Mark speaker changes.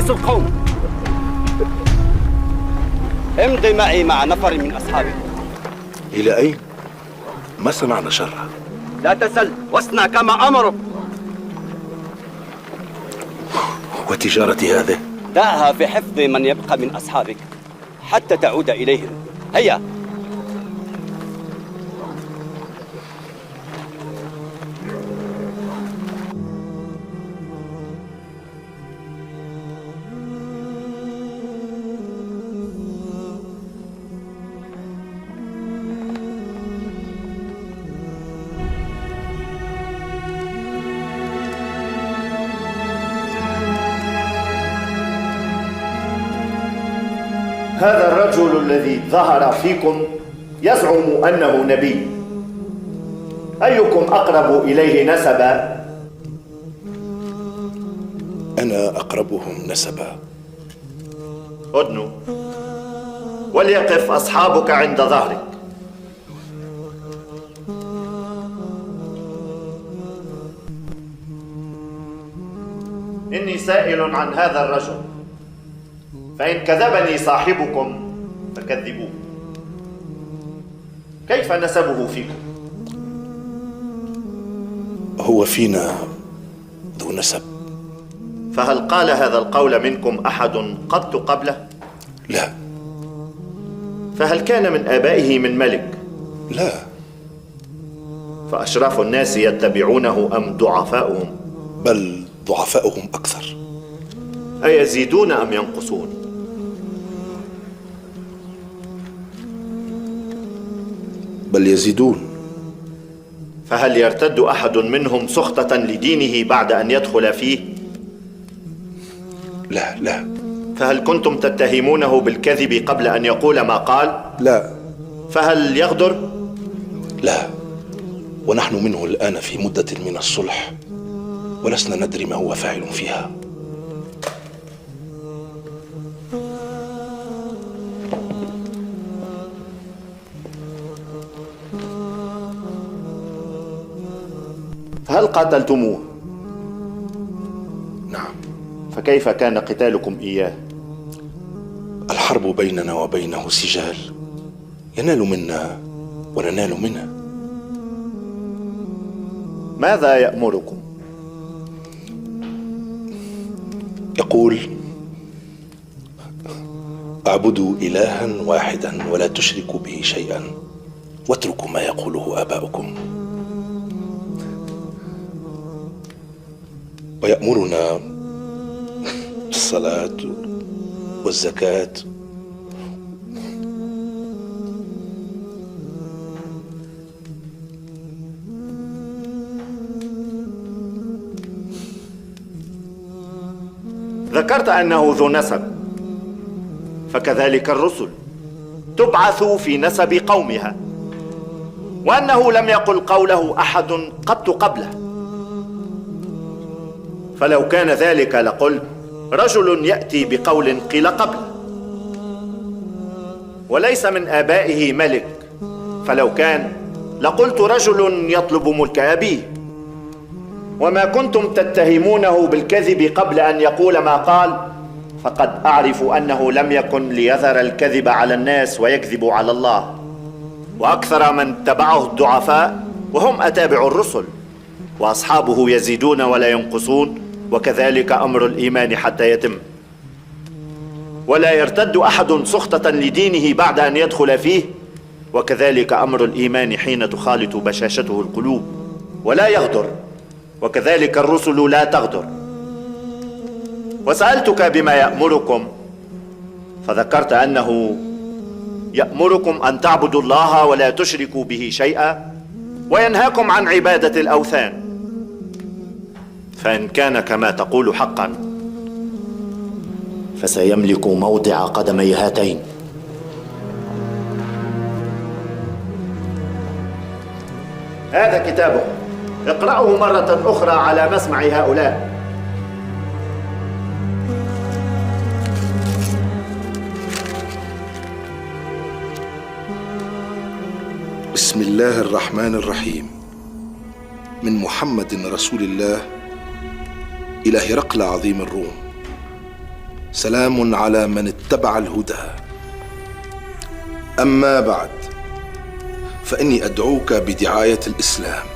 Speaker 1: رئيس القوم، امضي معي مع نفر من أصحابك.
Speaker 2: إلى أين؟ ما صنعنا شرا.
Speaker 1: لا تسل واصنع كما أمرك.
Speaker 2: وتجارتي هذه؟
Speaker 1: دعها في حفظ من يبقى من أصحابك حتى تعود إليهم. هيا.
Speaker 3: هذا الرجل الذي ظهر فيكم يزعم أنه نبي، أيكم أقرب إليه نسبا؟
Speaker 2: أنا أقربهم نسبا.
Speaker 3: أدنو، وليقف أصحابك عند ظهرك. إني سائل عن هذا الرجل، فإن كذبني صاحبكم فكذبوه. كيف نسبه فيكم؟
Speaker 2: هو فينا ذو نسب.
Speaker 3: فهل قال هذا القول منكم أحد قط قبله؟
Speaker 2: لا.
Speaker 3: فهل كان من آبائه من ملك؟
Speaker 2: لا.
Speaker 3: فأشراف الناس يتبعونه أم ضعفاؤهم؟
Speaker 2: بل ضعفاؤهم أكثر.
Speaker 3: أيزيدون أم ينقصون؟
Speaker 2: بل يزيدون.
Speaker 3: فهل يرتد أحد منهم سخطة لدينه بعد أن يدخل فيه؟
Speaker 2: لا لا.
Speaker 3: فهل كنتم تتهمونه بالكذب قبل أن يقول ما قال؟
Speaker 2: لا.
Speaker 3: فهل يغدر؟
Speaker 2: لا، ونحن منه الآن في مدة من الصلح ولسنا ندري ما هو فاعل فيها.
Speaker 3: هل قاتلتموه؟
Speaker 2: نعم.
Speaker 3: فكيف كان قتالكم إياه؟
Speaker 2: الحرب بيننا وبينه سجال، ينال منا وننال منه.
Speaker 3: ماذا يأمركم؟
Speaker 2: يقول: اعبدوا إلها واحدا ولا تشركوا به شيئا واتركوا ما يقوله آباؤكم. ويأمرنا بالصلاة والزكاة
Speaker 3: ذكرت أنه ذو نسب، فكذلك الرسل تبعث في نسب قومها، وأنه لم يقل قوله أحد قط قبله. فلو كان ذلك لقلت رجل يأتي بقول قيل قبله، وليس من آبائه ملك، فلو كان لقلت رجل يطلب ملك أبيه. وما كنتم تتهمونه بالكذب قبل أن يقول ما قال، فقد أعرف أنه لم يكن ليظهر الكذب على الناس ويكذب على الله. وأكثر من تبعه الضعفاء وهم أتابع الرسل، وأصحابه يزيدون ولا ينقصون، وكذلك أمر الإيمان حتى يتم. ولا يرتد أحد سخطة لدينه بعد أن يدخل فيه، وكذلك أمر الإيمان حين تخالط بشاشته القلوب. ولا يغدر، وكذلك الرسل لا تغدر. وسألتك بما يأمركم، فذكرت أنه يأمركم أن تعبدوا الله ولا تشركوا به شيئا، وينهاكم عن عبادة الأوثان. فإن كان كما تقول حقا، فسيملك موضع قدمي هاتين. هذا كتابه، اقرأه مرة أخرى على مسمع هؤلاء.
Speaker 2: بسم الله الرحمن الرحيم. من محمد رسول الله إلى هرقل عظيم الروم. سلام على من اتبع الهدى. أما بعد، فإني أدعوك بدعاية الإسلام